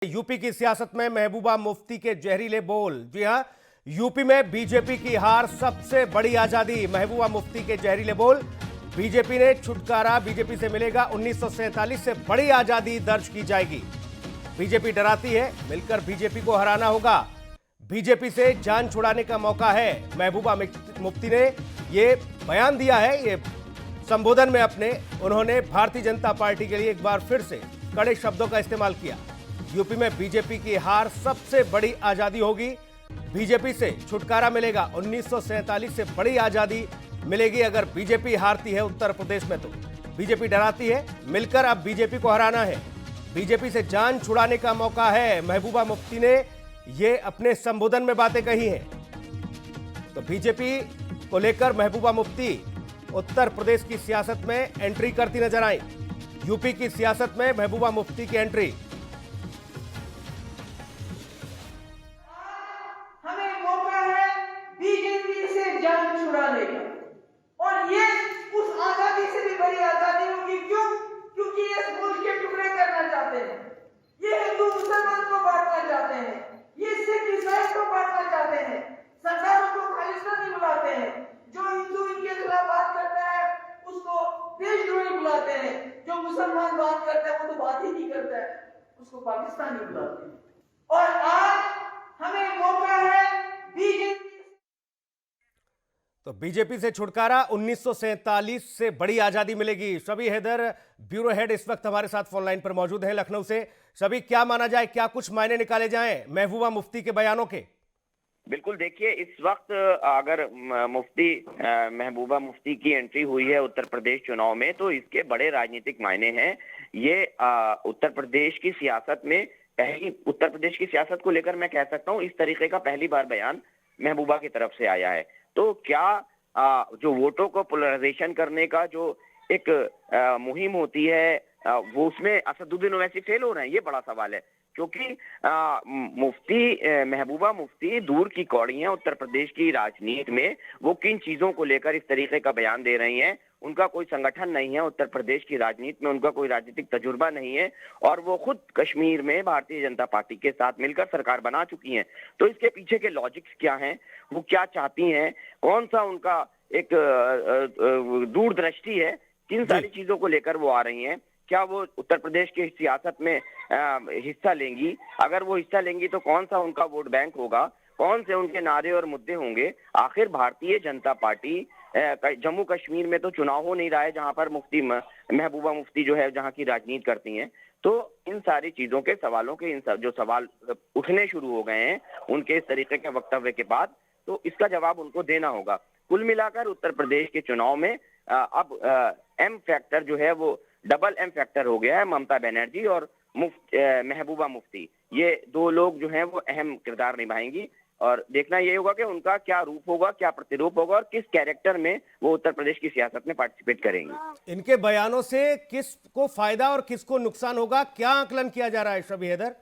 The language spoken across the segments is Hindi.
यूपी की सियासत में महबूबा मुफ्ती के जहरीले बोल। जी हां, यूपी में बीजेपी की हार सबसे बड़ी आजादी। महबूबा मुफ्ती के जहरीले बोल। बीजेपी ने छुटकारा, बीजेपी से मिलेगा 1947 से बड़ी आजादी दर्ज की जाएगी। बीजेपी डराती है, मिलकर बीजेपी को हराना होगा। बीजेपी से जान छुड़ाने का मौका है। महबूबा मुफ्ती ने यह बयान दिया है, ये संबोधन में अपने उन्होंने भारतीय जनता पार्टी के लिए एक बार फिर से कड़े शब्दों का इस्तेमाल किया। यूपी में बीजेपी की हार सबसे बड़ी आजादी होगी। बीजेपी से छुटकारा मिलेगा, 1947 से बड़ी आजादी मिलेगी अगर बीजेपी हारती है उत्तर प्रदेश में। तो बीजेपी डराती है, मिलकर अब बीजेपी को हराना है। बीजेपी से जान छुड़ाने का मौका है। महबूबा मुफ्ती ने ये अपने संबोधन में बातें कही हैं। तो बीजेपी को लेकर महबूबा मुफ्ती उत्तर प्रदेश की सियासत में एंट्री करती नजर आई। यूपी की सियासत में महबूबा मुफ्ती की एंट्री। बीजेपी से जान छुड़ाने का, और ये उस आजादी से भी बड़ी आजादी होगी। क्यों? क्योंकि ये मुल्क के टुकड़े करना चाहते हैं, ये हिंदू मुसलमान को बांटना चाहते हैं, ये सिख ईसाई को बांटना चाहते हैं, सरदारों को खालिस्तानी बुलाते हैं, जो हिंदू इनके खिलाफ बात करता है उसको देशद्रोही बुलाते हैं, जो मुसलमान बात करता है वो तो बात ही नहीं करता है, उसको पाकिस्तानी बुलाते हैं। और आज हमें मौका है बीजेपी। तो बीजेपी से छुटकारा, 1947 से बड़ी आजादी मिलेगी। शबी हैदर, ब्यूरो हेड, इस वक्त हमारे साथ फोन लाइन पर मौजूद हैं लखनऊ से। शबी, क्या माना जाए, क्या कुछ मायने निकाले जाएं महबूबा मुफ्ती के बयानों के? बिल्कुल, देखिए, इस वक्त अगर महबूबा मुफ्ती की एंट्री हुई है उत्तर प्रदेश चुनाव में, तो इसके बड़े राजनीतिक मायने हैं। ये उत्तर प्रदेश की सियासत में उत्तर प्रदेश की सियासत को लेकर मैं कह सकता हूँ इस तरीके का पहली बार बयान महबूबा की तरफ से आया है। तो क्या जो वोटों को पोलराइजेशन करने का जो एक मुहिम होती है, वो उसमें असदुद्दीन ओवैसी फेल हो रहे हैं? ये बड़ा सवाल है, क्योंकि महबूबा मुफ्ती दूर की कौड़ी हैं उत्तर प्रदेश की राजनीति में। वो किन चीजों को लेकर इस तरीके का बयान दे रही हैं? उनका कोई संगठन नहीं है उत्तर प्रदेश की राजनीति में, उनका कोई राजनीतिक तजुर्बा नहीं है, और वो खुद कश्मीर में भारतीय जनता पार्टी के साथ मिलकर सरकार बना चुकी हैं। तो इसके पीछे के लॉजिक्स क्या हैं, वो क्या चाहती हैं, कौन सा उनका एक दूरदृष्टि है, किन सारी चीजों को लेकर वो आ रही हैं? क्या वो उत्तर प्रदेश की सियासत में हिस्सा लेंगी? अगर वो हिस्सा लेंगी तो कौन सा उनका वोट बैंक होगा, कौन से उनके नारे और मुद्दे होंगे? आखिर भारतीय जनता पार्टी जम्मू कश्मीर में तो चुनाव हो नहीं रहा है जहां पर महबूबा मुफ्ती जो है जहां की राजनीति करती हैं। तो इन सारी चीजों के सवालों के जो सवाल उठने शुरू हो गए हैं उनके इस तरीके के वक्तव्य के बाद, तो इसका जवाब उनको देना होगा। कुल मिलाकर उत्तर प्रदेश के चुनाव में अब एम फैक्टर जो है वो डबल एम फैक्टर हो गया है। ममता बनर्जी और महबूबा मुफ्ती, ये दो लोग जो हैं वो अहम किरदार निभाएंगी, और देखना ये होगा कि उनका क्या रूप होगा, क्या प्रतिरूप होगा, और किस कैरेक्टर में वो उत्तर प्रदेश की सियासत में पार्टिसिपेट करेंगी। इनके बयानों से किसको फायदा और किसको नुकसान होगा, क्या आकलन किया जा रहा है शबी हैदर?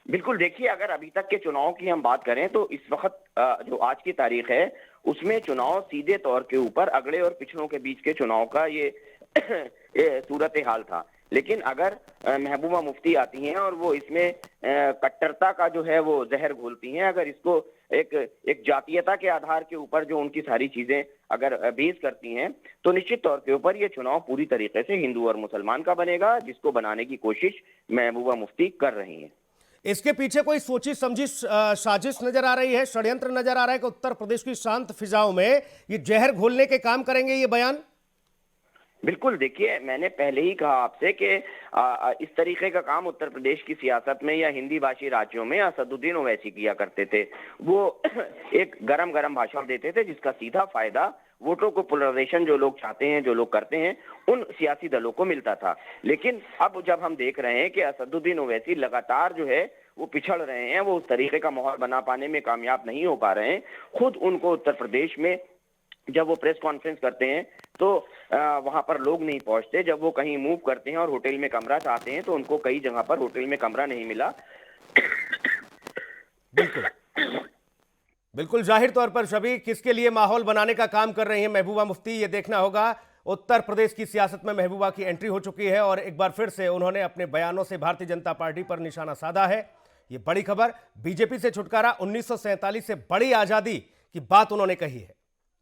बिल्कुल, देखिए, अगर अभी तक के चुनाव की हम बात करें तो इस वक्त जो आज की तारीख है उसमें चुनाव सीधे तौर के ऊपर अगड़े और पिछड़ों के बीच के चुनाव का ये सूरत हाल था। लेकिन अगर महबूबा मुफ्ती आती हैं और वो इसमें कट्टरता का जो है वो जहर घोलती हैं, अगर इसको एक जातीयता के आधार के ऊपर जो उनकी सारी चीजें अगर बेस करती हैं, तो निश्चित तौर के ऊपर ये चुनाव पूरी तरीके से हिंदू और मुसलमान का बनेगा, जिसको बनाने की कोशिश महबूबा मुफ्ती कर रही हैं। इसके पीछे कोई सोची समझी साजिश नजर आ रही है, षड्यंत्र नजर आ रहा है कि उत्तर प्रदेश की शांत फिजाओं में ये जहर घोलने के काम करेंगे ये बयान? बिल्कुल, देखिए, मैंने पहले ही कहा आपसे कि इस तरीके का काम उत्तर प्रदेश की सियासत में या हिंदी भाषी राज्यों में असदुद्दीन ओवैसी किया करते थे। वो एक गरम गरम भाषण देते थे जिसका सीधा फायदा वोटों को पोलराइजेशन जो लोग चाहते हैं, जो लोग करते हैं, उन सियासी दलों को मिलता था। लेकिन अब जब हम देख रहे हैं कि असदुद्दीन ओवैसी लगातार जो है वो पिछड़ रहे हैं, वो उस तरीके का माहौल बना पाने में कामयाब नहीं हो पा रहे हैं, खुद उनको उत्तर प्रदेश में जब वो प्रेस कॉन्फ्रेंस करते हैं तो वहां पर लोग नहीं पहुंचते, जब वो कहीं मूव करते हैं और होटल में कमरा चाहते हैं तो उनको कई जगह पर होटल में कमरा नहीं मिला। बिल्कुल बिल्कुल, जाहिर तौर पर शबी किसके लिए माहौल बनाने का काम कर रही हैं महबूबा मुफ्ती, ये देखना होगा। उत्तर प्रदेश की सियासत में महबूबा की एंट्री हो चुकी है और एक बार फिर से उन्होंने अपने बयानों से भारतीय जनता पार्टी पर निशाना साधा है। ये बड़ी खबर, बीजेपी से छुटकारा, 1947 से बड़ी आजादी की बात उन्होंने कही है।